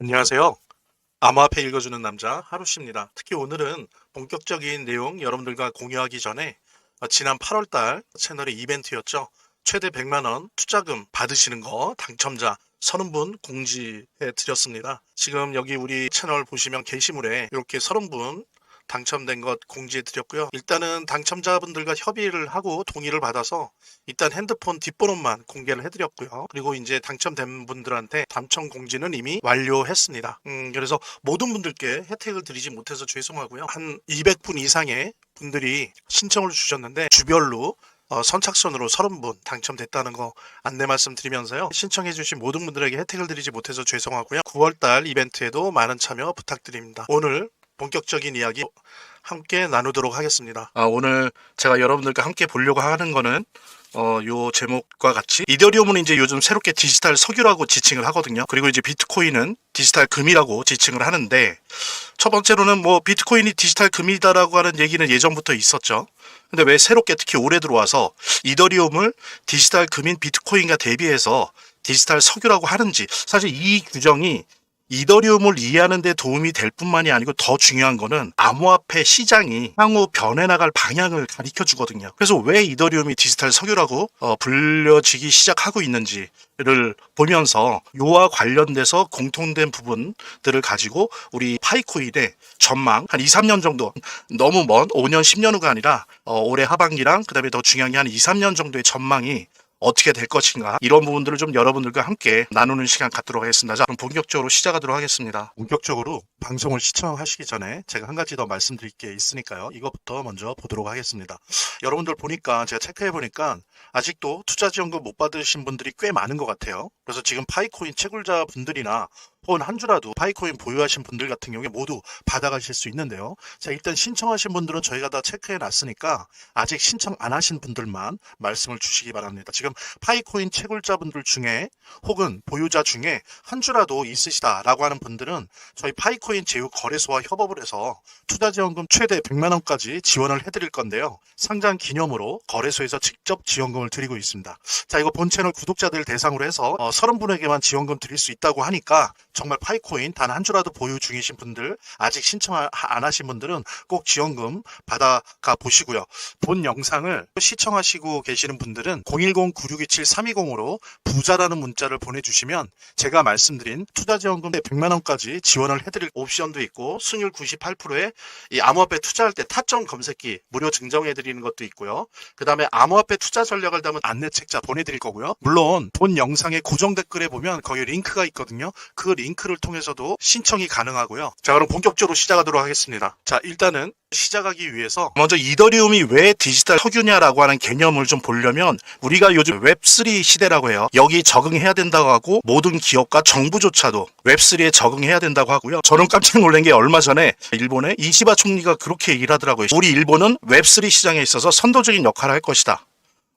안녕하세요. 암호화폐 읽어주는 남자 하루씨입니다. 특히 오늘은 본격적인 내용 여러분들과 공유하기 전에 지난 8월달 채널의 이벤트였죠. 최대 100만 원 투자금 받으시는 거 당첨자 30분 공지해 드렸습니다. 지금 여기 우리 채널 보시면 게시물에 이렇게 30분 당첨된 것 공지해 드렸고요. 일단은 당첨자분들과 협의를 하고 동의를 받아서 일단 핸드폰 뒷번호만 공개를 해드렸고요. 그리고 이제 당첨된 분들한테 당첨 공지는 이미 완료했습니다. 그래서 모든 분들께 혜택을 드리지 못해서 죄송하고요. 한 200분 이상의 분들이 신청을 주셨는데 주별로 선착순으로 30분 당첨됐다는 거 안내 말씀드리면서요. 신청해주신 모든 분들에게 혜택을 드리지 못해서 죄송하고요. 9월달 이벤트에도 많은 참여 부탁드립니다. 오늘 본격적인 이야기 함께 나누도록 하겠습니다. 오늘 제가 여러분들과 함께 보려고 하는 거는 요 제목과 같이 이더리움은 이제 요즘 새롭게 디지털 석유라고 지칭을 하거든요. 그리고 이제 비트코인은 디지털 금이라고 지칭을 하는데, 첫 번째로는 뭐 비트코인이 디지털 금이다라고 하는 얘기는 예전부터 있었죠. 근데 왜 새롭게 특히 올해 들어와서 이더리움을 디지털 금인 비트코인과 대비해서 디지털 석유라고 하는지, 사실 이 규정이 이더리움을 이해하는 데 도움이 될 뿐만이 아니고 더 중요한 거는 암호화폐 시장이 향후 변해나갈 방향을 가리켜 주거든요. 그래서 왜 이더리움이 디지털 석유라고 불려지기 시작하고 있는지를 보면서 요와 관련돼서 공통된 부분들을 가지고 우리 파이코인의 전망 한 2, 3년 정도, 너무 먼 5년, 10년 후가 아니라 올해 하반기랑 그다음에 더 중요한 게 한 2, 3년 정도의 전망이 어떻게 될 것인가, 이런 부분들을 좀 여러분들과 함께 나누는 시간 갖도록 하겠습니다. 자, 그럼 본격적으로 시작하도록 하겠습니다. 본격적으로 방송을 시청하시기 전에 제가 한 가지 더 말씀드릴 게 있으니까요. 이것부터 먼저 보도록 하겠습니다. 여러분들 보니까 제가 체크해 보니까 아직도 투자지원금 못 받으신 분들이 꽤 많은 것 같아요. 그래서 지금 파이코인 채굴자 분들이나 혹은 한 주라도 파이코인 보유하신 분들 같은 경우에 모두 받아가실 수 있는데요. 자, 일단 신청하신 분들은 저희가 다 체크해 놨으니까 아직 신청 안 하신 분들만 말씀을 주시기 바랍니다. 지금 파이코인 채굴자 분들 중에 혹은 보유자 중에 한 주라도 있으시다라고 하는 분들은 저희 파이코인 제휴 거래소와 협업을 해서 투자지원금 최대 100만 원까지 지원을 해드릴 건데요. 상장 기념으로 거래소에서 직접 지원금을 드리고 있습니다. 자, 이거 본 채널 구독자들 대상으로 해서 30분에게만 지원금 드릴 수 있다고 하니까 정말 파이코인 단 한 주라도 보유 중이신 분들, 아직 신청 안 하신 분들은 꼭 지원금 받아가 보시고요. 본 영상을 시청하시고 계시는 분들은 010-9627-320으로 부자라는 문자를 보내주시면 제가 말씀드린 투자지원금 100만 원까지 지원을 해드릴 옵션도 있고, 수익률 98%에 이 암호화폐 투자할 때 타점 검색기 무료 증정해드리는 것도 있고요. 그 다음에 암호화폐 투자 전략을 담은 안내책자 보내드릴 거고요. 물론 본 영상의 고정 댓글에 보면 거기 링크가 있거든요. 그 링크를 통해서도 신청이 가능하고요. 자, 그럼 본격적으로 시작하도록 하겠습니다. 자, 일단은 시작하기 위해서 먼저 이더리움이 왜 디지털 석유냐라고 하는 개념을 좀 보려면, 우리가 요즘 웹3 시대라고 해요. 여기 적응해야 된다고 하고 모든 기업과 정부조차도 웹3에 적응해야 된다고 하고요. 저는 깜짝 놀란 게 얼마 전에 일본의 이시바 총리가 그렇게 얘기를 하더라고요. 우리 일본은 웹3 시장에 있어서 선도적인 역할을 할 것이다.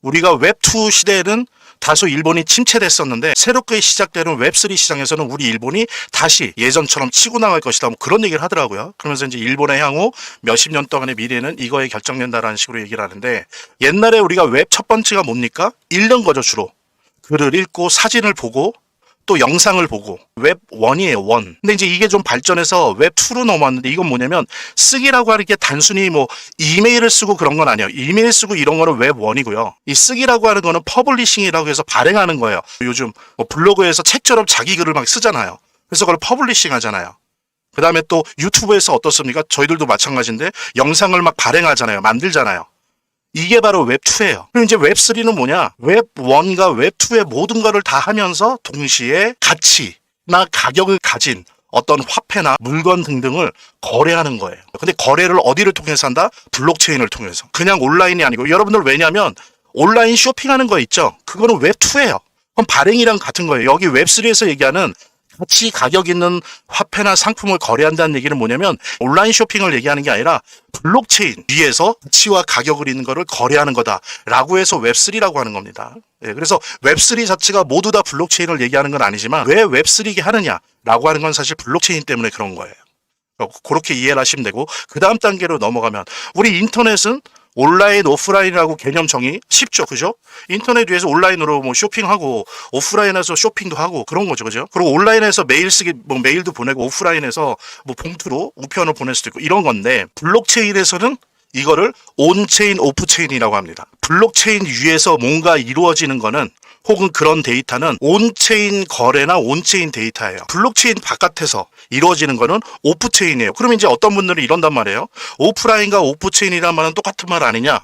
우리가 웹2 시대에는 다소 일본이 침체됐었는데 새롭게 시작되는 웹3 시장에서는 우리 일본이 다시 예전처럼 치고 나갈 것이다. 뭐 그런 얘기를 하더라고요. 그러면서 이제 일본의 향후 몇십 년 동안의 미래는 이거에 결정된다라는 식으로 얘기를 하는데, 옛날에 우리가 웹 첫 번째가 뭡니까? 읽는 거죠, 주로. 글을 읽고 사진을 보고 또 영상을 보고. 웹 1이에요, 1. 근데 이제 이게 좀 발전해서 웹 2로 넘어왔는데, 이건 뭐냐면 쓰기라고 하는 게 단순히 뭐 이메일을 쓰고 그런 건 아니에요. 이메일 쓰고 이런 거는 웹 1이고요. 이 쓰기라고 하는 거는 퍼블리싱이라고 해서 발행하는 거예요. 요즘 뭐 블로그에서 책처럼 자기 글을 막 쓰잖아요. 그래서 그걸 퍼블리싱 하잖아요. 그 다음에 또 유튜브에서 어떻습니까? 저희들도 마찬가지인데 영상을 막 발행하잖아요. 만들잖아요. 이게 바로 웹2예요. 그럼 이제 웹3는 뭐냐? 웹1과 웹2의 모든 거를 다 하면서 동시에 가치나 가격을 가진 어떤 화폐나 물건 등등을 거래하는 거예요. 근데 거래를 어디를 통해서 한다? 블록체인을 통해서. 그냥 온라인이 아니고, 여러분들 왜냐면 온라인 쇼핑하는 거 있죠? 그거는 웹2예요. 그럼 발행이랑 같은 거예요. 여기 웹3에서 얘기하는 가치, 가격 있는 화폐나 상품을 거래한다는 얘기는 뭐냐면 온라인 쇼핑을 얘기하는 게 아니라 블록체인 위에서 가치와 가격을 있는 거를 거래하는 거다라고 해서 웹3라고 하는 겁니다. 예, 그래서 웹3 자체가 모두 다 블록체인을 얘기하는 건 아니지만 왜 웹3게 하느냐라고 하는 건 사실 블록체인 때문에 그런 거예요. 그렇게 이해를 하시면 되고, 그 다음 단계로 넘어가면 우리 인터넷은 온라인, 오프라인이라고 개념 정의 쉽죠, 그죠? 인터넷 위에서 온라인으로 뭐 쇼핑하고 오프라인에서 쇼핑도 하고 그런 거죠, 그죠? 그리고 온라인에서 메일 쓰기, 뭐 메일도 보내고 오프라인에서 뭐 봉투로 우편을 보낼 수도 있고 이런 건데 블록체인에서는 이거를 온체인, 오프체인이라고 합니다. 블록체인 위에서 뭔가 이루어지는 거는 혹은 그런 데이터는 온체인 거래나 온체인 데이터예요. 블록체인 바깥에서 이루어지는 거는 오프체인이에요. 그럼 이제 어떤 분들은 이런단 말이에요. 오프라인과 오프체인이란 말은 똑같은 말 아니냐?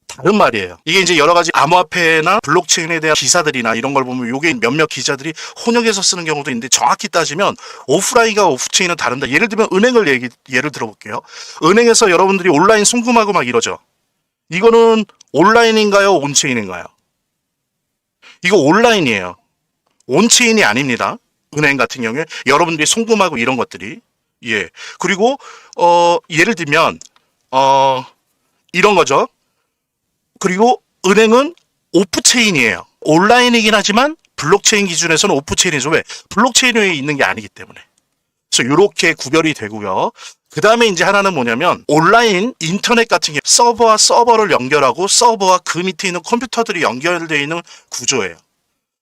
다른 말이에요. 이게 이제 여러 가지 암호화폐나 블록체인에 대한 기사들이나 이런 걸 보면 이게 몇몇 기자들이 혼역해서 쓰는 경우도 있는데 정확히 따지면 오프라인과 오프체인은 다른다. 예를 들면 은행을 예를 들어볼게요. 은행에서 여러분들이 온라인 송금하고 막 이러죠. 이거는 온라인인가요? 온체인인가요? 이거 온라인이에요. 온체인이 아닙니다. 은행 같은 경우에 여러분들이 송금하고 이런 것들이 예. 그리고 예를 들면 이런 거죠. 그리고 은행은 오프체인이에요. 온라인이긴 하지만 블록체인 기준에서는 오프체인이죠. 왜? 블록체인 위에 있는 게 아니기 때문에. 그래서 이렇게 구별이 되고요. 그 다음에 이제 하나는 뭐냐면 온라인 인터넷 같은 경우 서버와 서버를 연결하고 서버와 그 밑에 있는 컴퓨터들이 연결되어 있는 구조예요.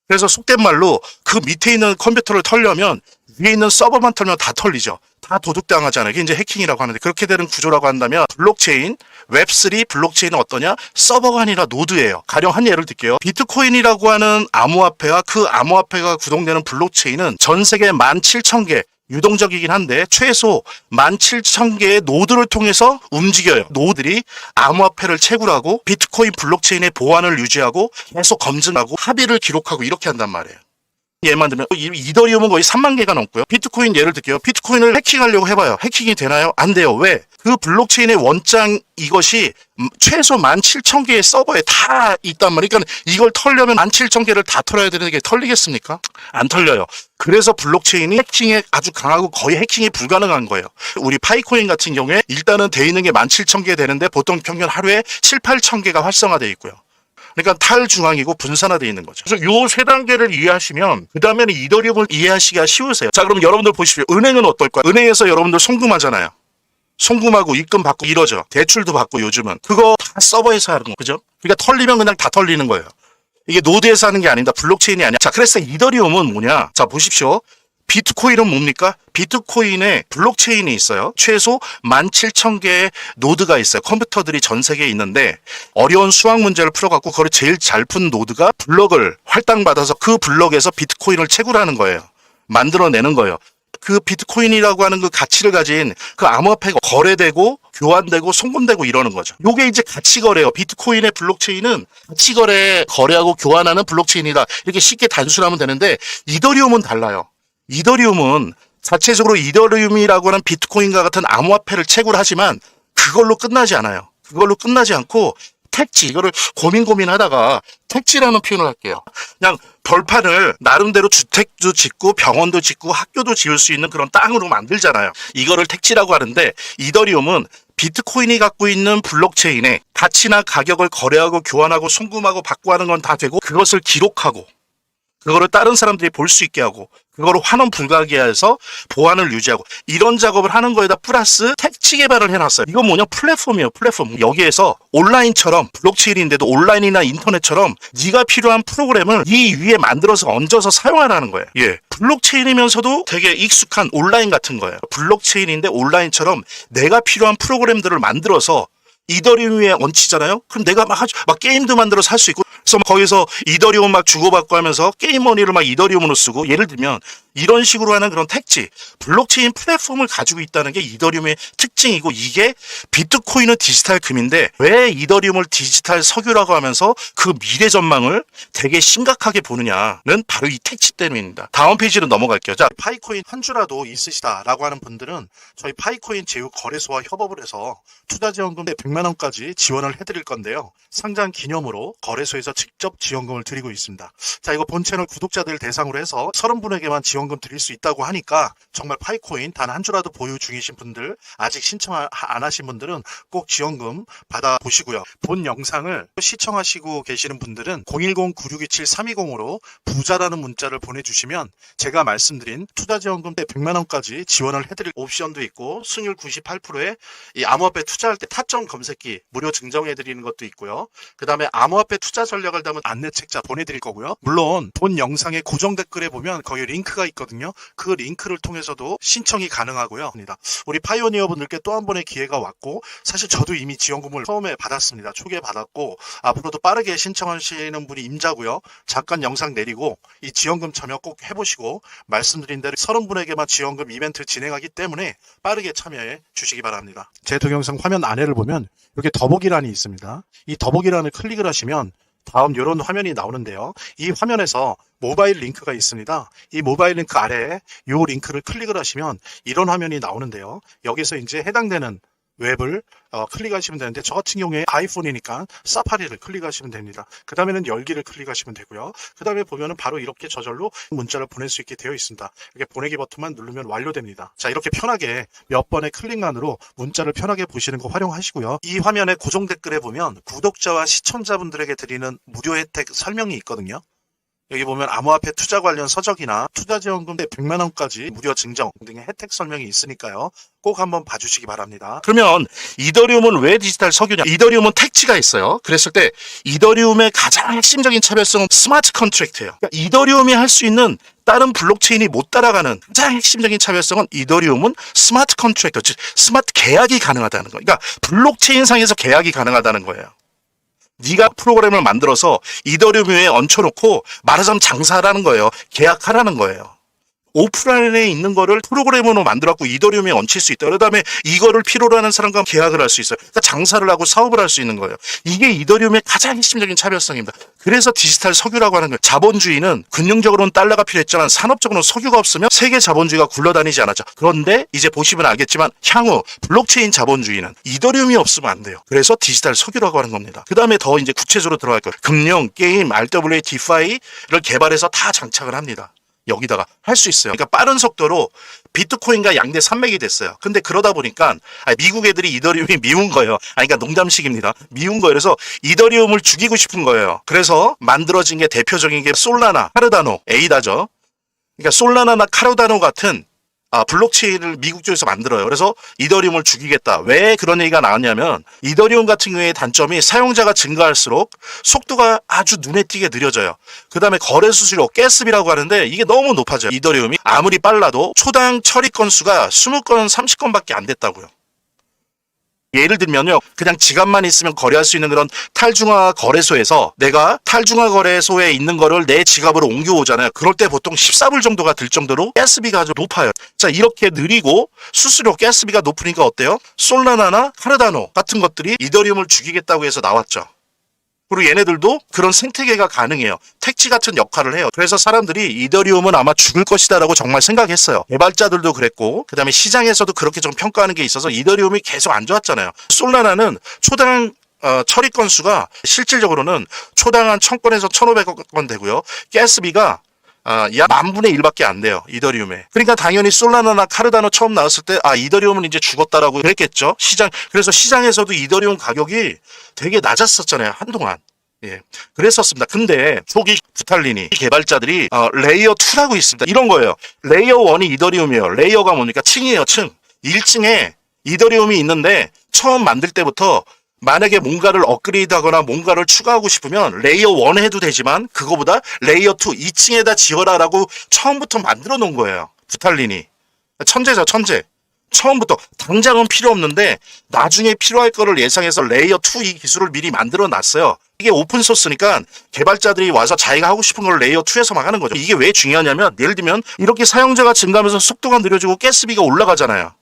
그래서 속된 말로 그 밑에 있는 컴퓨터를 털려면 위에 있는 서버만 털면 다 털리죠. 다 도둑당하잖아요. 이게 이제 해킹이라고 하는데 그렇게 되는 구조라고 한다면 블록체인, 웹3 블록체인은 어떠냐? 서버가 아니라 노드예요. 가령 한 예를 들게요. 비트코인이라고 하는 암호화폐와 그 암호화폐가 구동되는 블록체인은 전 세계 17,000개 유동적이긴 한데 최소 17,000개의 노드를 통해서 움직여요. 노드들이 암호화폐를 채굴하고 비트코인 블록체인의 보안을 유지하고 계속 검증하고 합의를 기록하고 이렇게 한단 말이에요. 예만 들면 이더리움은 거의 3만 개가 넘고요. 비트코인 예를 들게요. 비트코인을 해킹하려고 해봐요. 해킹이 되나요? 안 돼요. 왜? 그 블록체인의 원장 이것이 최소 17,000개의 서버에 다 있단 말이에요. 그러니까 이걸 털려면 17,000개를 다 털어야 되는 게 털리겠습니까? 안 털려요. 그래서 블록체인이 해킹에 아주 강하고 거의 해킹이 불가능한 거예요. 우리 파이코인 같은 경우에 일단은 돼 있는 게 17,000개 되는데 보통 평균 하루에 7, 8,000개가 활성화되어 있고요. 그러니까 탈중앙이고 분산화되어 있는 거죠. 그래서 요 세 단계를 이해하시면 그 다음에는 이더리움을 이해하시기가 쉬우세요. 자, 그럼 여러분들 보십시오. 은행은 어떨까요? 은행에서 여러분들 송금하잖아요. 송금하고 입금 받고 이러죠. 대출도 받고 요즘은. 그거 다 서버에서 하는 거. 그죠? 그러니까 털리면 그냥 다 털리는 거예요. 이게 노드에서 하는 게 아닙니다. 블록체인이 아니야. 자, 그래서 이더리움은 뭐냐? 자, 보십시오. 비트코인은 뭡니까? 비트코인에 블록체인이 있어요. 최소 17,000개의 노드가 있어요. 컴퓨터들이 전 세계에 있는데 어려운 수학 문제를 풀어갖고 그걸 제일 잘 푼 노드가 블럭을 할당받아서 그 블럭에서 비트코인을 채굴하는 거예요. 만들어내는 거예요. 그 비트코인이라고 하는 그 가치를 가진 그 암호화폐가 거래되고 교환되고 송금되고 이러는 거죠. 요게 이제 가치거래예요. 비트코인의 블록체인은 가치거래 거래하고 교환하는 블록체인이다. 이렇게 쉽게 단순하면 되는데 이더리움은 달라요. 이더리움은 자체적으로 이더리움이라고 하는 비트코인과 같은 암호화폐를 채굴하지만 그걸로 끝나지 않아요. 그걸로 끝나지 않고 택지, 이거를 고민하다가 택지라는 표현을 할게요. 그냥 벌판을 나름대로 주택도 짓고 병원도 짓고 학교도 지을 수 있는 그런 땅으로 만들잖아요. 이거를 택지라고 하는데 이더리움은 비트코인이 갖고 있는 블록체인에 가치나 가격을 거래하고 교환하고 송금하고 받고 하는 건 다 되고 그것을 기록하고 그거를 다른 사람들이 볼 수 있게 하고 그거를 환원 불가하게 해서 보안을 유지하고 이런 작업을 하는 거에다 플러스 택지 개발을 해놨어요. 이건 뭐냐? 플랫폼이에요. 플랫폼. 여기에서 온라인처럼 블록체인인데도 온라인이나 인터넷처럼 네가 필요한 프로그램을 이 위에 만들어서 얹어서 사용하라는 거예요. 예. 블록체인이면서도 되게 익숙한 온라인 같은 거예요. 블록체인인데 온라인처럼 내가 필요한 프로그램들을 만들어서 이더리움 위에 얹히잖아요. 그럼 내가 막 게임도 만들어서 할 수 있고 그래서 거기서 이더리움 막 주고받고 하면서 게임 머니를 막 이더리움으로 쓰고 예를 들면 이런 식으로 하는 그런 택지 블록체인 플랫폼을 가지고 있다는 게 이더리움의 특징이고 이게 비트코인은 디지털 금인데 왜 이더리움을 디지털 석유라고 하면서 그 미래 전망을 되게 심각하게 보느냐는 바로 이 택지 때문입니다. 다음 페이지로 넘어갈게요. 자, 파이코인 한 주라도 있으시다라고 하는 분들은 저희 파이코인 제휴 거래소와 협업을 해서 투자 지원금 100만 원까지 지원을 해드릴 건데요. 상장 기념으로 거래소에서 직접 지원금을 드리고 있습니다. 자, 이거 본 채널 구독자들 대상으로 해서 30분에게만 지원금 지원금 드릴 수 있다고 하니까 정말 파이코인 단 한 주라도 보유 중이신 분들, 아직 신청 안 하신 분들은 꼭 지원금 받아보시고요. 본 영상을 시청하시고 계시는 분들은 010-9627-320으로 부자라는 문자를 보내주시면 제가 말씀드린 투자지원금 100만원까지 지원을 해드릴 옵션도 있고, 승률 98%에 이 암호화폐 투자할 때 타점 검색기 무료 증정해드리는 것도 있고요. 그 다음에 암호화폐 투자 전략을 담은 안내책자 보내드릴 거고요. 물론 본 영상의 고정 댓글에 보면 거기 링크가 있거든요. 그 링크를 통해서도 신청이 가능하고요. 우리 파이오니어 분들께 또 한 번의 기회가 왔고, 사실 저도 이미 지원금을 처음에 받았습니다. 초기에 받았고, 앞으로도 빠르게 신청하시는 분이 임자고요. 잠깐 영상 내리고 이 지원금 참여 꼭 해보시고, 말씀드린 대로 30분에게만 지원금 이벤트 진행하기 때문에 빠르게 참여해 주시기 바랍니다. 제 동영상 화면 아래를 보면 이렇게 더보기란이 있습니다. 이 더보기란을 클릭을 하시면 다음 이런 화면이 나오는데요. 이 화면에서 모바일 링크가 있습니다. 이 모바일 링크 아래에 이 링크를 클릭을 하시면 이런 화면이 나오는데요. 여기서 이제 해당되는 웹을 클릭하시면 되는데, 저 같은 경우에 아이폰이니까 사파리를 클릭하시면 됩니다. 그 다음에는 열기를 클릭하시면 되고요. 그 다음에 보면은 바로 이렇게 저절로 문자를 보낼 수 있게 되어 있습니다. 이렇게 보내기 버튼만 누르면 완료됩니다. 자, 이렇게 편하게 몇 번의 클릭만으로 문자를 편하게 보시는 거 활용하시고요. 이 화면의 고정 댓글에 보면 구독자와 시청자분들에게 드리는 무료 혜택 설명이 있거든요. 여기 보면 암호화폐 투자 관련 서적이나 투자지원금 100만원까지 무료 증정 등의 혜택 설명이 있으니까요. 꼭 한번 봐주시기 바랍니다. 그러면 이더리움은 왜 디지털 석유냐? 이더리움은 택지가 있어요. 그랬을 때 이더리움의 가장 핵심적인 차별성은 스마트 컨트랙트예요. 그러니까 이더리움이 할 수 있는 다른 블록체인이 못 따라가는 가장 핵심적인 차별성은 이더리움은 스마트 컨트랙터, 즉 스마트 계약이 가능하다는 거예요. 그러니까 블록체인 상에서 계약이 가능하다는 거예요. 네가 프로그램을 만들어서 이더리움 위에 얹혀놓고 말하자면 장사하라는 거예요. 계약하라는 거예요. 오프라인에 있는 거를 프로그램으로 만들었고 이더리움에 얹힐 수 있다. 그 다음에 이거를 필요로 하는 사람과 계약을 할 수 있어요. 그러니까 장사를 하고 사업을 할 수 있는 거예요. 이게 이더리움의 가장 핵심적인 차별성입니다. 그래서 디지털 석유라고 하는 거예요. 자본주의는 금융적으로는 달러가 필요했지만 산업적으로는 석유가 없으면 세계 자본주의가 굴러다니지 않았죠. 그런데 이제 보시면 알겠지만 향후 블록체인 자본주의는 이더리움이 없으면 안 돼요. 그래서 디지털 석유라고 하는 겁니다. 그 다음에 더 이제 구체적으로 들어갈 거예요. 금융, 게임, RWA, 디파이를 개발해서 다 장착을 합니다. 여기다가 할 수 있어요. 그러니까 빠른 속도로 비트코인과 양대 산맥이 됐어요. 근데 그러다 보니까 미국 애들이 이더리움이 미운 거예요. 그러니까 농담식입니다. 미운 거예요. 그래서 이더리움을 죽이고 싶은 거예요. 그래서 만들어진 게 대표적인 게 솔라나, 카르다노, 에이다죠. 그러니까 솔라나나 카르다노 같은 블록체인을 미국 쪽에서 만들어요. 그래서 이더리움을 죽이겠다. 왜 그런 얘기가 나왔냐면, 이더리움 같은 경우에 단점이 사용자가 증가할수록 속도가 아주 눈에 띄게 느려져요. 그 다음에 거래 수수료, 가스비라고 하는데 이게 너무 높아져요. 이더리움이 아무리 빨라도 초당 처리 건수가 20건, 30건밖에 안 됐다고요. 예를 들면요, 그냥 지갑만 있으면 거래할 수 있는 그런 탈중앙화 거래소에서 내가 탈중앙화 거래소에 있는 거를 내 지갑으로 옮겨오잖아요. 그럴 때 보통 14불 정도가 들 정도로 가스비가 아주 높아요. 자, 이렇게 느리고 수수료, 가스비가 높으니까 어때요? 솔라나나 카르다노 같은 것들이 이더리움을 죽이겠다고 해서 나왔죠. 그리고 얘네들도 그런 생태계가 가능해요. 택지 같은 역할을 해요. 그래서 사람들이 이더리움은 아마 죽을 것이다라고 정말 생각했어요. 개발자들도 그랬고, 그 다음에 시장에서도 그렇게 좀 평가하는 게 있어서 이더리움이 계속 안 좋았잖아요. 솔라나는 초당 처리 건수가 실질적으로는 초당 한 1000건에서 1500건 되고요. 가스비가 약 10,000분의 1밖에 안 돼요. 이더리움에. 그러니까 당연히 솔라나나 카르다노 처음 나왔을 때 이더리움은 이제 죽었다라고 그랬겠죠. 그래서 시장에서도 이더리움 가격이 되게 낮았었잖아요. 한동안. 예. 그랬었습니다. 근데 초기 부탈리니 개발자들이 레이어 2라고 있습니다. 이런 거예요. 레이어 1이 이더리움이에요. 레이어가 뭡니까? 층이에요. 층. 1층에 이더리움이 있는데 처음 만들 때부터 만약에 뭔가를 업그레이드하거나 뭔가를 추가하고 싶으면 레이어 1 해도 되지만 그거보다 레이어 2, 2층에다 지어라라고 처음부터 만들어 놓은 거예요. 부탈리니. 천재죠, 천재. 처음부터. 당장은 필요 없는데 나중에 필요할 거를 예상해서 레이어 2 이 기술을 미리 만들어 놨어요. 이게 오픈소스니까 개발자들이 와서 자기가 하고 싶은 걸 레이어 2에서만 하는 거죠. 이게 왜 중요하냐면, 예를 들면 이렇게 사용자가 증가하면서 속도가 느려지고 가스비가 올라가잖아요.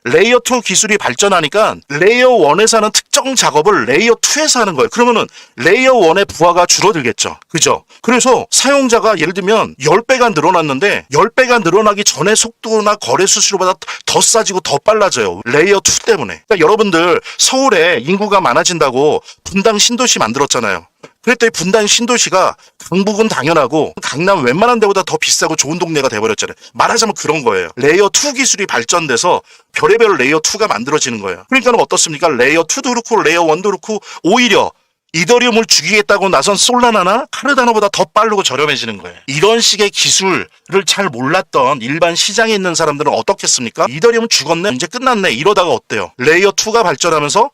레이어 2 기술이 발전하니까 레이어 1에서 하는 특정 작업을 레이어 2에서 하는 거예요. 그러면은 레이어 1의 부하가 줄어들겠죠. 그죠? 그래서 사용자가 예를 들면 10배가 늘어났는데 10배가 늘어나기 전에 속도나 거래 수수료보다 더 싸지고 더 빨라져요. 레이어 2 때문에. 그러니까 여러분들 서울에 인구가 많아진다고 분당 신도시 만들었잖아요. 그랬더니 분당 신도시가 강북은 당연하고 강남 웬만한 데보다 더 비싸고 좋은 동네가 돼버렸잖아요. 말하자면 그런 거예요. 레이어 2 기술이 발전돼서 별의별 레이어 2가 만들어지는 거예요. 그러니까 어떻습니까? 레이어 2도 그렇고 레이어 1도 그렇고 오히려 이더리움을 죽이겠다고 나선 솔라나나 카르다노보다 더 빠르고 저렴해지는 거예요. 이런 식의 기술을 잘 몰랐던 일반 시장에 있는 사람들은 어떻겠습니까? 이더리움은 죽었네? 이제 끝났네? 이러다가 어때요? 레이어 2가 발전하면서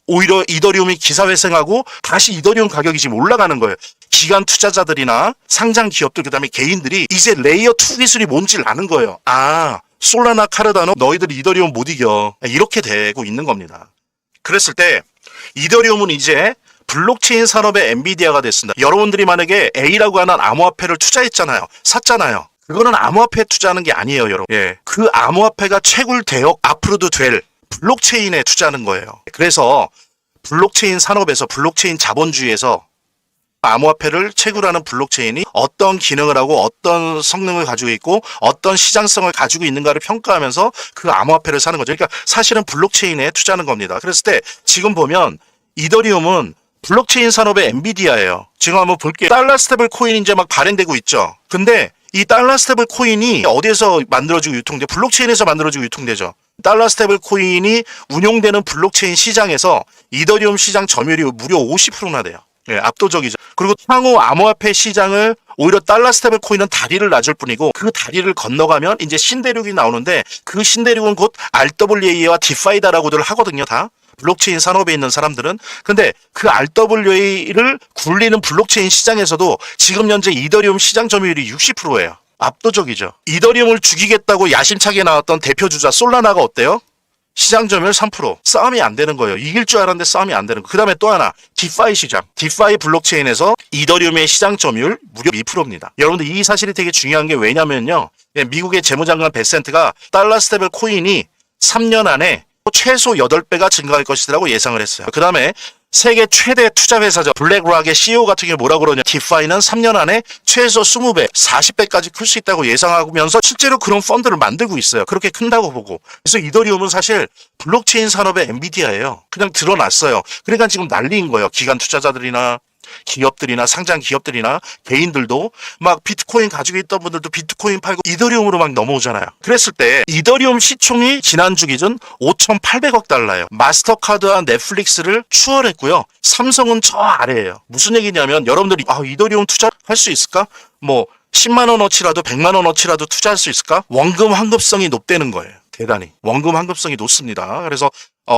오히려 이더리움이 기사회생하고 다시 이더리움 가격이 지금 올라가는 거예요. 기관 투자자들이나 상장 기업들 그다음에 개인들이 이제 레이어 2 기술이 뭔지를 아는 거예요. 아, 솔라나 카르다노 너희들 이더리움 못 이겨. 이렇게 되고 있는 겁니다. 그랬을 때 이더리움은 이제 블록체인 산업의 엔비디아가 됐습니다. 여러분들이 만약에 A라고 하는 암호화폐를 투자했잖아요. 샀잖아요. 그거는 암호화폐에 투자하는 게 아니에요, 여러분. 예. 그 암호화폐가 채굴되어 앞으로도 될 블록체인에 투자하는 거예요. 그래서 블록체인 산업에서 블록체인 자본주의에서 암호화폐를 채굴하는 블록체인이 어떤 기능을 하고 어떤 성능을 가지고 있고 어떤 시장성을 가지고 있는가를 평가하면서 그 암호화폐를 사는 거죠. 그러니까 사실은 블록체인에 투자하는 겁니다. 그랬을 때 지금 보면 이더리움은 블록체인 산업의 엔비디아예요. 지금 한번 볼게요. 달러 스테이블 코인이 이제 막 발행되고 있죠. 근데 이 달러 스테이블 코인이 어디에서 만들어지고 유통돼? 블록체인에서 만들어지고 유통되죠. 달러 스테이블 코인이 운용되는 블록체인 시장에서 이더리움 시장 점유율이 무려 50%나 돼요. 예, 압도적이죠. 그리고 향후 암호화폐 시장을 오히려 달러 스테이블 코인은 다리를 놔줄 뿐이고 그 다리를 건너가면 이제 신대륙이 나오는데 그 신대륙은 곧 RWA와 디파이다라고들 하거든요. 다. 블록체인 산업에 있는 사람들은. 근데 그 RWA를 굴리는 블록체인 시장에서도 지금 현재 이더리움 시장 점유율이 60%예요. 압도적이죠. 이더리움을 죽이겠다고 야심차게 나왔던 대표주자 솔라나가 어때요? 시장 점유율 3%. 싸움이 안 되는 거예요. 이길 줄 알았는데 싸움이 안 되는 거예요. 그 다음에 또 하나 디파이 시장. 디파이 블록체인에서 이더리움의 시장 점유율 무려 2%입니다. 여러분들 이 사실이 되게 중요한 게 왜냐면요. 미국의 재무장관 베센트가 달러 스테이블 코인이 3년 안에 최소 8배가 증가할 것이라고 예상을 했어요. 그 다음에 세계 최대 투자 회사죠. 블랙락의 CEO 같은 경우 뭐라고 그러냐. 디파이는 3년 안에 최소 20배, 40배까지 클 수 있다고 예상하면서 실제로 그런 펀드를 만들고 있어요. 그렇게 큰다고 보고. 그래서 이더리움은 사실 블록체인 산업의 엔비디아예요. 그냥 드러났어요. 그러니까 지금 난리인 거예요. 기관 투자자들이나 기업들이나 상장 기업들이나 개인들도 막 비트코인 가지고 있던 분들도 비트코인 팔고 이더리움으로 막 넘어오잖아요. 그랬을 때 이더리움 시총이 지난주 기준 5,800억 달러예요. 마스터카드와 넷플릭스를 추월했고요. 삼성은 저 아래예요. 무슨 얘기냐면 여러분들이 이더리움 투자할 수 있을까? 뭐 10만 원어치라도 100만 원어치라도 투자할 수 있을까? 원금 환급성이 높다는 거예요. 대단히 원금 환급성이 높습니다. 그래서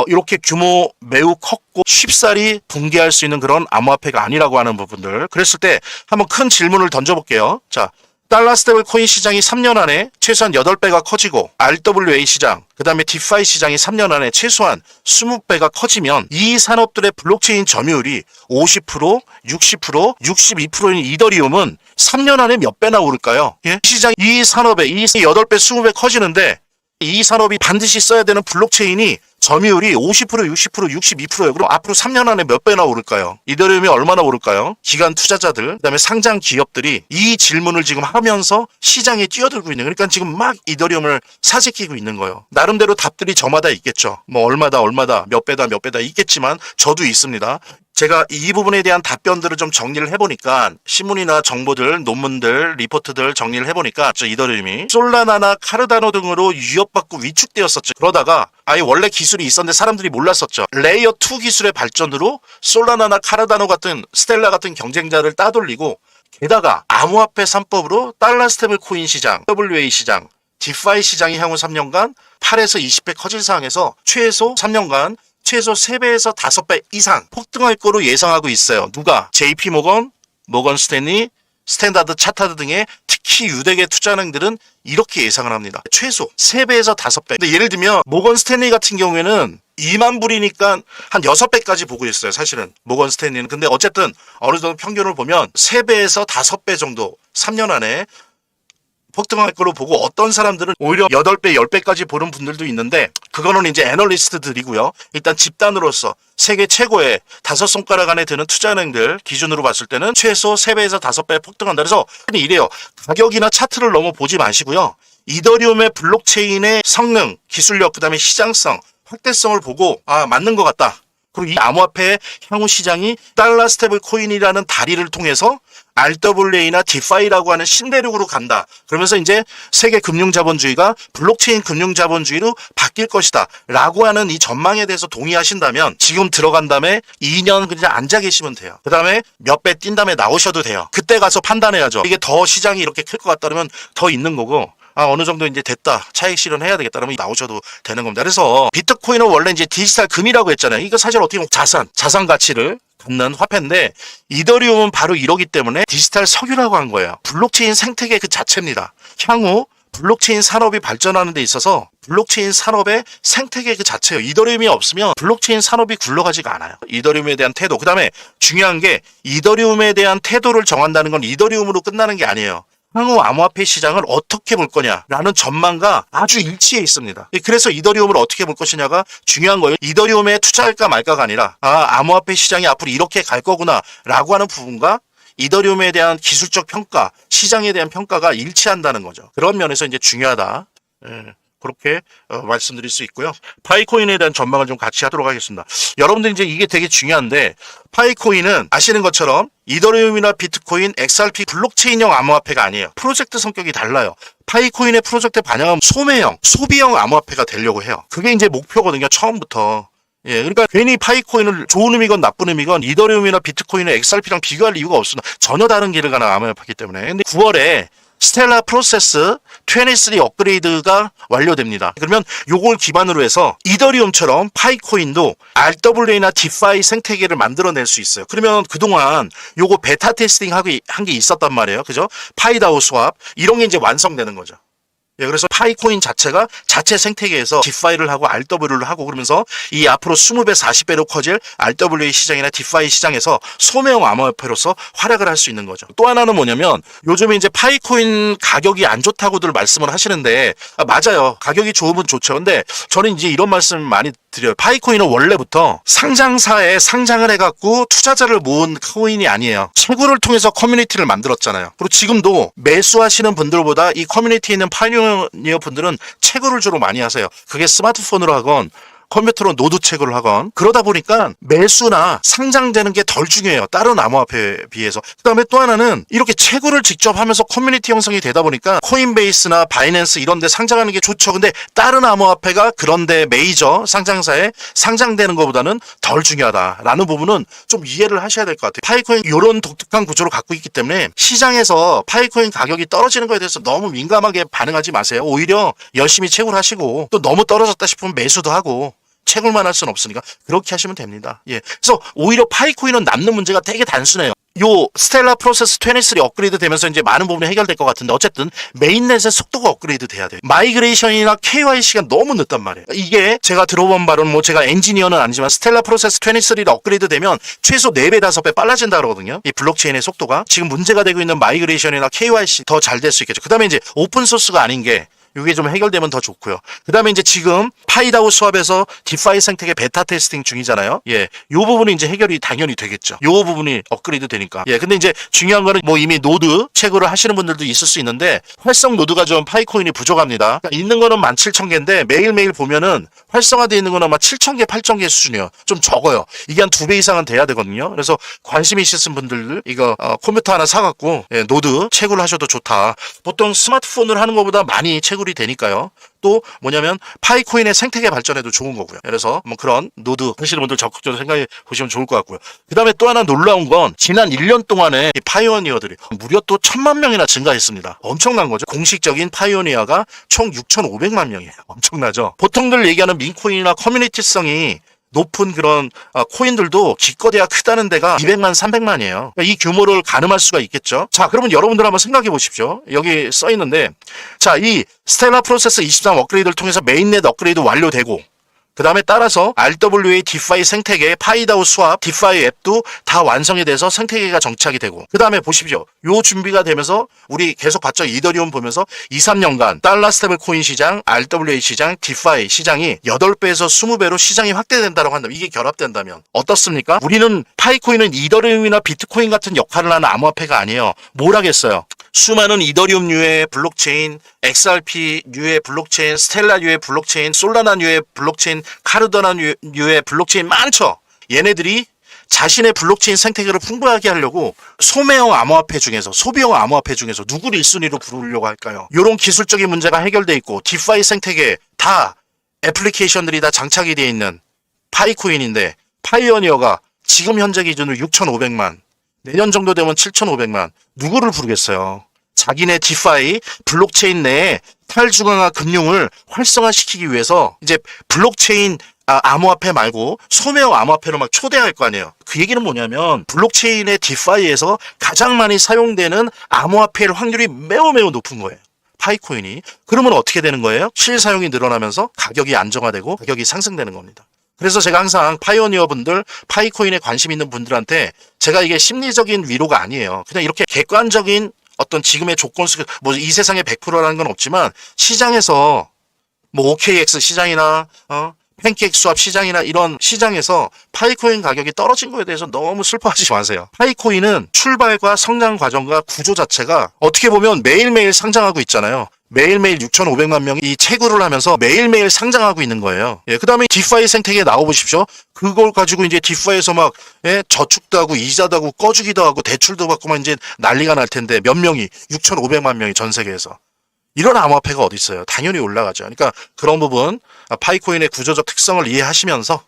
이렇게 규모 매우 컸고 쉽사리 붕괴할 수 있는 그런 암호화폐가 아니라고 하는 부분들. 그랬을 때 한번 큰 질문을 던져볼게요. 자, 달러 스테이블 코인 시장이 3년 안에 최소한 8배가 커지고 RWA 시장, 그 다음에 디파이 시장이 3년 안에 최소한 20배가 커지면 이 산업들의 블록체인 점유율이 50%, 60%, 62%인 이더리움은 3년 안에 몇 배나 오를까요? 예? 시장이 이 산업에 이 8배, 20배 커지는데 이 산업이 반드시 써야 되는 블록체인이 점유율이 50%, 60%, 62%예요. 그럼 앞으로 3년 안에 몇 배나 오를까요? 이더리움이 얼마나 오를까요? 기관 투자자들, 그다음에 상장 기업들이 이 질문을 지금 하면서 시장에 뛰어들고 있는. 그러니까 지금 막 이더리움을 사재끼고 있는 거예요. 나름대로 답들이 저마다 있겠죠. 뭐 얼마다, 몇 배다 있겠지만 저도 있습니다. 제가 이 부분에 대한 답변들을 좀 정리를 해보니까 신문이나 정보들, 논문들, 리포트들 정리를 해보니까 이더리움이 솔라나나 카르다노 등으로 위협받고 위축되었었죠. 그러다가 아예 원래 기술이 있었는데 사람들이 몰랐었죠. 레이어 2 기술의 발전으로 솔라나나 카르다노 같은 스텔라 같은 경쟁자를 따돌리고 게다가 암호화폐 3법으로 달러 스테이블 코인 시장, WA 시장, 디파이 시장이 향후 3년간 8에서 20배 커질 상황에서 최소 3년간 최소 3배에서 5배 이상 폭등할 거로 예상하고 있어요. 누가? JP모건, 모건 스탠리, 스탠다드 차타드 등의 특히 유대계 투자은행들은 이렇게 예상을 합니다. 최소 3배에서 5배. 근데 예를 들면 모건 스탠리 같은 경우에는 2만 불이니까 한 6배까지 보고 있어요. 사실은 모건 스탠리는. 근데 어쨌든 어느 정도 평균을 보면 3배에서 5배 정도 3년 안에 폭등할 거로 보고 어떤 사람들은 오히려 8배, 10배까지 보는 분들도 있는데 그거는 이제 애널리스트들이고요. 일단 집단으로서 세계 최고의 5손가락 안에 드는 투자은행들 기준으로 봤을 때는 최소 3배에서 5배 폭등한다. 그래서 이래요. 가격이나 차트를 너무 보지 마시고요. 이더리움의 블록체인의 성능, 기술력, 그 다음에 시장성, 확대성을 보고 맞는 것 같다. 그리고 이 암호화폐 향후 시장이 달러 스테이블 코인이라는 다리를 통해서 RWA나 디파이라고 하는 신대륙으로 간다. 그러면서 이제 세계 금융자본주의가 블록체인 금융자본주의로 바뀔 것이다. 라고 하는 이 전망에 대해서 동의하신다면 지금 들어간 다음에 2년 그냥 앉아 계시면 돼요. 그 다음에 몇 배 뛴 다음에 나오셔도 돼요. 그때 가서 판단해야죠. 이게 더 시장이 이렇게 클 것 같다면 더 있는 거고 어느 정도 이제 됐다. 차익 실현해야 되겠다. 그러면 나오셔도 되는 겁니다. 그래서 비트코인은 원래 이제 디지털 금이라고 했잖아요. 이거 사실 어떻게 보면 자산 가치를 갖는 화폐인데 이더리움은 바로 이러기 때문에 디지털 석유라고 한 거예요. 블록체인 생태계 그 자체입니다. 향후 블록체인 산업이 발전하는 데 있어서 블록체인 산업의 생태계 그 자체예요. 이더리움이 없으면 블록체인 산업이 굴러가지가 않아요. 이더리움에 대한 태도. 그 다음에 중요한 게 이더리움에 대한 태도를 정한다는 건 이더리움으로 끝나는 게 아니에요. 향후 암호화폐 시장을 어떻게 볼 거냐라는 전망과 아주 일치해 있습니다. 그래서 이더리움을 어떻게 볼 것이냐가 중요한 거예요. 이더리움에 투자할까 말까가 아니라 암호화폐 시장이 앞으로 이렇게 갈 거구나라고 하는 부분과 이더리움에 대한 기술적 평가, 시장에 대한 평가가 일치한다는 거죠. 그런 면에서 이제 중요하다. 그렇게 말씀드릴 수 있고요. 파이코인에 대한 전망을 좀 같이 하도록 하겠습니다. 여러분들 이제 이게 되게 중요한데 파이코인은 아시는 것처럼 이더리움이나 비트코인, XRP 블록체인형 암호화폐가 아니에요. 프로젝트 성격이 달라요. 파이코인의 프로젝트 반영은 소매형, 소비형 암호화폐가 되려고 해요. 그게 이제 목표거든요. 처음부터. 그러니까 괜히 파이코인을 좋은 의미건 나쁜 의미건 이더리움이나 비트코인의 XRP랑 비교할 이유가 없습니다. 전혀 다른 길을 가는 암호화폐이기 때문에. 근데 9월에 스텔라 프로세스 23 업그레이드가 완료됩니다. 그러면 요걸 기반으로 해서 이더리움처럼 파이코인도 RWA나 디파이 생태계를 만들어낼 수 있어요. 그러면 그동안 요거 베타 테스팅 한 게 있었단 말이에요. 그죠? 파이다오 스왑 이런 게 이제 완성되는 거죠. 그래서 파이코인 자체가 자체 생태계에서 디파이를 하고 RW를 하고 그러면서 이 앞으로 20배, 40배로 커질 RWA 시장이나 디파이 시장에서 소매형 암호화폐로서 활약을 할 수 있는 거죠. 또 하나는 뭐냐면 요즘에 이제 파이코인 가격이 안 좋다고들 말씀을 하시는데 맞아요. 가격이 좋으면 좋죠. 근데 저는 이제 이런 말씀 많이 드려요. 파이코인은 원래부터 상장사에 상장을 해갖고 투자자를 모은 코인이 아니에요. 채굴을 통해서 커뮤니티를 만들었잖아요. 그리고 지금도 매수하시는 분들보다 이 커뮤니티에 있는 파이오니어 분들은 채굴을 주로 많이 하세요. 그게 스마트폰으로 하건 컴퓨터로 노드 채굴을 하건 그러다 보니까 매수나 상장되는 게 덜 중요해요. 다른 암호화폐에 비해서. 그 다음에 또 하나는 이렇게 채굴을 직접 하면서 커뮤니티 형성이 되다 보니까 코인베이스나 바이낸스 이런 데 상장하는 게 좋죠. 근데 다른 암호화폐가 그런데 메이저 상장사에 상장되는 것보다는 덜 중요하다라는 부분은 좀 이해를 하셔야 될 것 같아요. 파이코인 이런 독특한 구조를 갖고 있기 때문에 시장에서 파이코인 가격이 떨어지는 거에 대해서 너무 민감하게 반응하지 마세요. 오히려 열심히 채굴하시고 또 너무 떨어졌다 싶으면 매수도 하고 채굴만 할 수는 없으니까 그렇게 하시면 됩니다. 그래서 오히려 파이코인은 남는 문제가 되게 단순해요. 요 스텔라 프로세스 23 업그레이드 되면서 이제 많은 부분이 해결될 것 같은데 어쨌든 메인넷의 속도가 업그레이드 돼야 돼요. 마이그레이션이나 KYC가 너무 늦단 말이에요. 이게 제가 들어본 바로는 뭐 제가 엔지니어는 아니지만 스텔라 프로세스 23를 업그레이드 되면 최소 4배, 5배 빨라진다 그러거든요. 이 블록체인의 속도가. 지금 문제가 되고 있는 마이그레이션이나 KYC 더 잘 될 수 있겠죠. 그 다음에 이제 오픈소스가 아닌 게 이게 좀 해결되면 더 좋고요. 그 다음에 이제 지금 파이다오 스왑에서 디파이 생태계 베타 테스팅 중이잖아요. 요 부분이 이제 해결이 당연히 되겠죠. 요 부분이 업그레이드 되니까. 근데 이제 중요한 거는 뭐 이미 노드 채굴을 하시는 분들도 있을 수 있는데 활성 노드가 좀 파이코인이 부족합니다. 그러니까 있는 거는 17,000개인데 매일매일 보면은 활성화되어 있는 거는 아마 7,000개, 8,000개 수준이에요. 좀 적어요. 이게 한 2배 이상은 돼야 되거든요. 그래서 관심 있으신 분들 이거 컴퓨터 하나 사갖고 노드 채굴을 하셔도 좋다. 보통 스마트폰을 하는 것보다 많이 채굴이 되니까요. 또 뭐냐면 파이코인의 생태계 발전에도 좋은 거고요. 그래서 뭐 그런 노드 하시는 분들 적극적으로 생각해 보시면 좋을 것 같고요. 그 다음에 또 하나 놀라운 건 지난 1년 동안에 이 파이오니어들이 무려 또 1,000만 명이나 증가했습니다. 엄청난 거죠. 공식적인 파이오니어가 총 6,500만 명이에요. 엄청나죠. 보통들 얘기하는 민코인이나 커뮤니티성이 높은 그런 코인들도 기껏해야 크다는 데가 200만, 300만이에요. 이 규모를 가늠할 수가 있겠죠. 자, 그러면 여러분들 한번 생각해 보십시오. 여기 써 있는데, 자, 이 스텔라 프로세스 23 업그레이드를 통해서 메인넷 업그레이드 완료되고, 그 다음에 따라서 RWA 디파이 생태계, 파이다오 스왑, 디파이 앱도 다 완성이 돼서 생태계가 정착이 되고 그 다음에 보십시오. 요 준비가 되면서 우리 계속 봤죠. 이더리움 보면서 2, 3년간 달러 스테이블 코인 시장, RWA 시장, 디파이 시장이 8배에서 20배로 시장이 확대된다고 한다면 이게 결합된다면 어떻습니까? 우리는 파이코인은 이더리움이나 비트코인 같은 역할을 하는 암호화폐가 아니에요. 뭘 하겠어요? 수많은 이더리움류의 블록체인, XRP류의 블록체인, 스텔라류의 블록체인, 솔라나류의 블록체인, 카르다나류의 블록체인 많죠. 얘네들이 자신의 블록체인 생태계를 풍부하게 하려고 소매형 암호화폐 중에서, 소비형 암호화폐 중에서 누구를 1순위로 부르려고 할까요? 이런 기술적인 문제가 해결돼 있고 디파이 생태계 다 애플리케이션들이 다 장착이 되어 있는 파이코인인데, 파이오니어가 지금 현재 기준으로 6,500만, 내년 정도 되면 7,500만, 누구를 부르겠어요? 자기네 디파이 블록체인 내에 탈중앙화 금융을 활성화시키기 위해서 이제 블록체인 암호화폐 말고 소매형 암호화폐로 막 초대할 거 아니에요. 그 얘기는 뭐냐면 블록체인의 디파이에서 가장 많이 사용되는 암호화폐일 확률이 매우 높은 거예요. 파이코인이. 그러면 어떻게 되는 거예요? 실사용이 늘어나면서 가격이 안정화되고 가격이 상승되는 겁니다. 그래서 제가 항상 파이오니어 분들, 파이코인에 관심 있는 분들한테 제가 이게 심리적인 위로가 아니에요. 그냥 이렇게 객관적인 어떤 지금의 조건 속, 뭐 이 세상에 100%라는 건 없지만 시장에서 뭐 OKX 시장이나 팬케이크 수합 시장이나 이런 시장에서 파이코인 가격이 떨어진 거에 대해서 너무 슬퍼하지 마세요. 파이코인은 출발과 성장 과정과 구조 자체가 어떻게 보면 매일매일 상장하고 있잖아요. 매일매일 6,500만 명이 이 채굴을 하면서 매일매일 상장하고 있는 거예요. 예, 그 다음에 디파이 생태계에 나와보십시오. 그걸 가지고 이제 디파이에서 막, 저축도 하고 이자도 하고 꺼주기도 하고 대출도 받고 막 이제 난리가 날 텐데 몇 명이, 6,500만 명이 전 세계에서. 이런 암호화폐가 어디 있어요? 당연히 올라가죠. 그러니까 그런 부분, 파이코인의 구조적 특성을 이해하시면서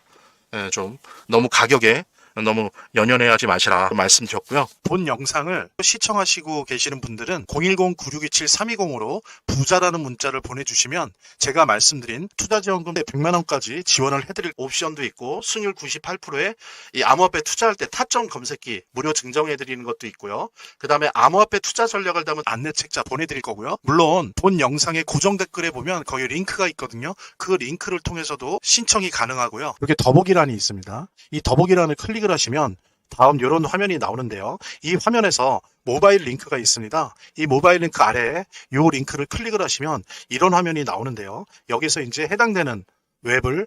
좀 너무 가격에 너무 연연해하지 마시라 말씀드렸고요. 본 영상을 시청하시고 계시는 분들은 010-9627-320으로 부자라는 문자를 보내주시면 제가 말씀드린 투자지원금 100만 원까지 지원을 해드릴 옵션도 있고 수익률 98%에 이 암호화폐 투자할 때 타점 검색기 무료 증정해드리는 것도 있고요. 그 다음에 암호화폐 투자 전략을 담은 안내책자 보내드릴 거고요. 물론 본 영상의 고정 댓글에 보면 거기 링크가 있거든요. 그 링크를 통해서도 신청이 가능하고요. 이렇게 더보기란이 있습니다. 이 더보기란을 클릭을 하시면 다음 이런 화면이 나오는데요. 이 화면에서 모바일 링크가 있습니다. 이 모바일 링크 아래에 이 링크를 클릭을 하시면 이런 화면이 나오는데요. 여기서 이제 해당되는 웹을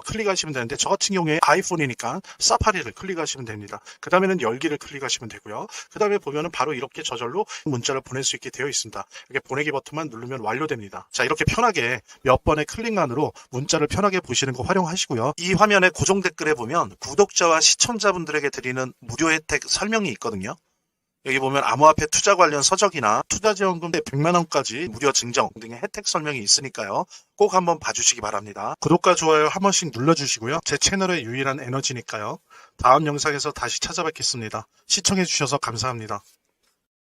클릭하시면 되는데 저 같은 경우에 아이폰이니까 사파리를 클릭하시면 됩니다. 그 다음에는 열기를 클릭하시면 되고요. 그 다음에 보면은 바로 이렇게 저절로 문자를 보낼 수 있게 되어 있습니다. 이렇게 보내기 버튼만 누르면 완료됩니다. 자, 이렇게 편하게 몇 번의 클릭만으로 문자를 편하게 보시는 거 활용하시고요. 이 화면의 고정 댓글에 보면 구독자와 시청자분들에게 드리는 무료 혜택 설명이 있거든요. 여기 보면 암호화폐 투자 관련 서적이나 투자지원금 100만 원까지 무료 증정 등의 혜택 설명이 있으니까요. 꼭 한번 봐주시기 바랍니다. 구독과 좋아요 한 번씩 눌러주시고요. 제 채널의 유일한 에너지니까요. 다음 영상에서 다시 찾아뵙겠습니다. 시청해주셔서 감사합니다.